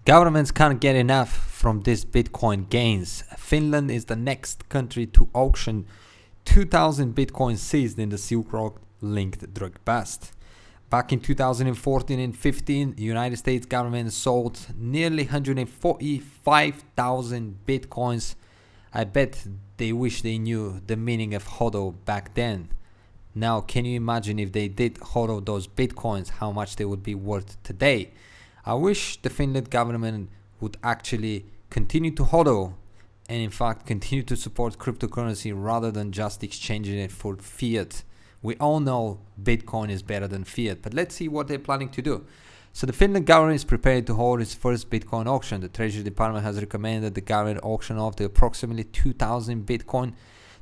Governments can't get enough from these Bitcoin gains. Finland is the next country to auction 2,000 Bitcoin seized in the Silk Road linked drug bust. Back in 2014 and 15, the United States government sold nearly 145,000 Bitcoins. I bet they wish they knew the meaning of HODL back then. Now, can you imagine if they did HODL those Bitcoins, how much they would be worth today? I wish the Finland government would actually continue to HODL and in fact continue to support cryptocurrency rather than just exchanging it for fiat. We all know Bitcoin is better than fiat, but let's see what they're planning to do. So the Finland government is prepared to hold its first Bitcoin auction. The Treasury Department has recommended the government auction off the approximately 2,000 Bitcoin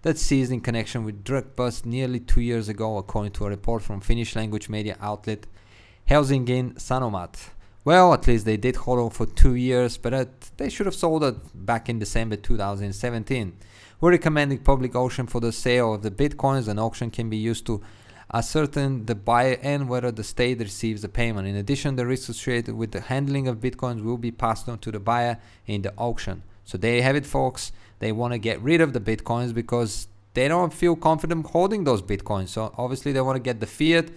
that seized in connection with drug bust nearly 2 years ago, according to a report from Finnish language media outlet Helsingin Sanomat. Well, at least they did hold for 2 years, but they should have sold it back in December 2017. We're recommending public auction for the sale of the Bitcoins. An auction can be used to ascertain the buyer and whether the state receives the payment. In addition, the risks associated with the handling of Bitcoins will be passed on to the buyer in the auction. So there you have it, folks. They want to get rid of the Bitcoins because they don't feel confident holding those Bitcoins. So obviously they want to get the fiat,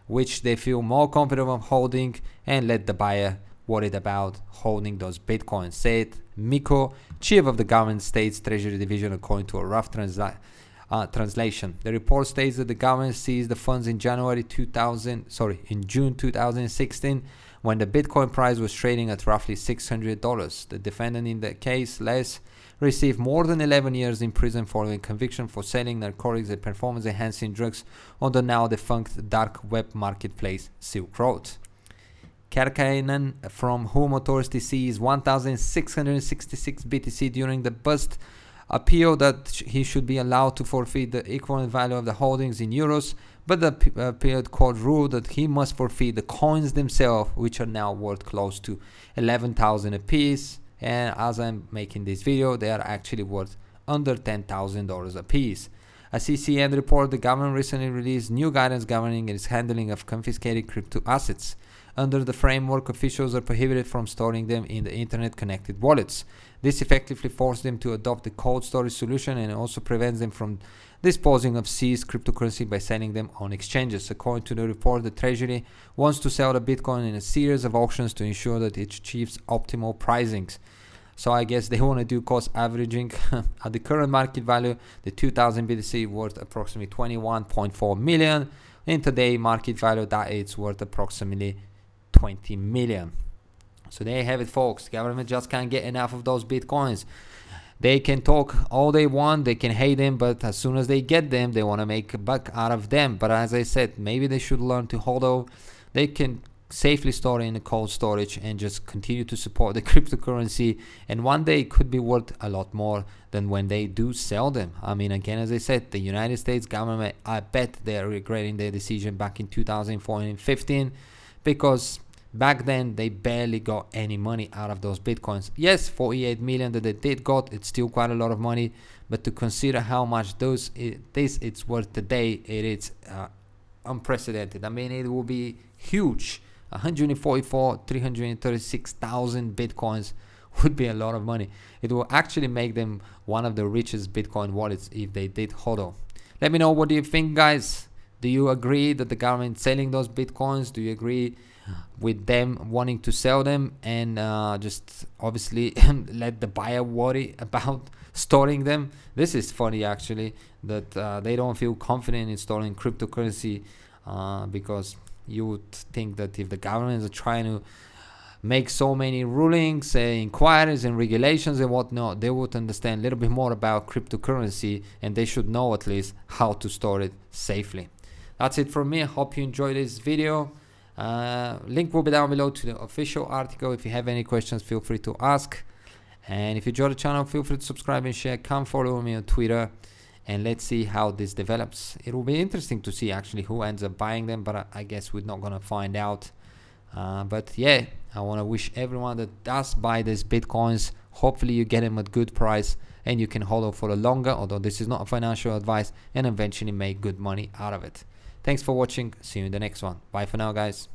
which they feel more confident of holding, and let the buyer worried about holding those Bitcoins, said Mikko, chief of the government state's Treasury Division, according to a rough translation. The report states that the government seized the funds in June 2016, when the Bitcoin price was trading at roughly $600. The defendant in the case, Les, received more than 11 years in prison following conviction for selling narcotics and performance-enhancing drugs on the now-defunct dark web marketplace Silk Road. Kärkäinen, from whom authorities seized 1,666 BTC during the bust, appealed that he should be allowed to forfeit the equivalent value of the holdings in euros, but the appealed court ruled that he must forfeit the coins themselves, which are now worth close to 11,000 apiece. And as I'm making this video, they are actually worth under $10,000 a piece. A CCN report, the government recently released new guidance governing its handling of confiscated crypto assets. Under the framework, officials are prohibited from storing them in the internet-connected wallets. This effectively forces them to adopt a cold storage solution and also prevents them from disposing of seized cryptocurrency by selling them on exchanges. According to the report, the Treasury wants to sell the Bitcoin in a series of auctions to ensure that it achieves optimal pricings. So I guess they want to do cost averaging. At the current market value, the 2,000 BTC worth approximately 21.4 million. In today's market value, that it's worth approximately 20 million. So there you have it, folks. Government just can't get enough of those Bitcoins. They can talk all they want, they can hate them, but as soon as they get them, they want to make a buck out of them. But as I said, maybe they should learn to HODL. They can safely store it in a cold storage and just continue to support the cryptocurrency, and one day it could be worth a lot more than when they do sell them. I mean, again, as I said, the United States government, I bet they're regretting their decision back in 2014 and 15, because back then they barely got any money out of those Bitcoins. Yes, 48 million that they did got, it's still quite a lot of money, but to consider how much it's worth today, it is unprecedented. I mean, it will be huge. 336,000 Bitcoins would be a lot of money. It will actually make them one of the richest Bitcoin wallets if they did HODL. Let me know, what do you think, guys? Do you agree that the government selling those Bitcoins? Do you agree with them wanting to sell them and just obviously let the buyer worry about storing them? This is funny, actually, that they don't feel confident in storing cryptocurrency, because you would think that if the governments are trying to make so many rulings, inquiries and regulations and whatnot, they would understand a little bit more about cryptocurrency, and they should know at least how to store it safely. That's it from me. I hope you enjoyed this video. Link will be down below to the official article. If you have any questions, feel free to ask, and if you enjoy the channel, feel free to subscribe and share. Come follow me on Twitter, and let's see how this develops. It will be interesting to see actually who ends up buying them, but I guess we're not gonna find out. But yeah, I want to wish everyone that does buy these Bitcoins, hopefully you get them at good price and you can hold it for a longer, although this is not a financial advice, and eventually make good money out of it. Thanks for watching. See you in the next one. Bye for now, guys.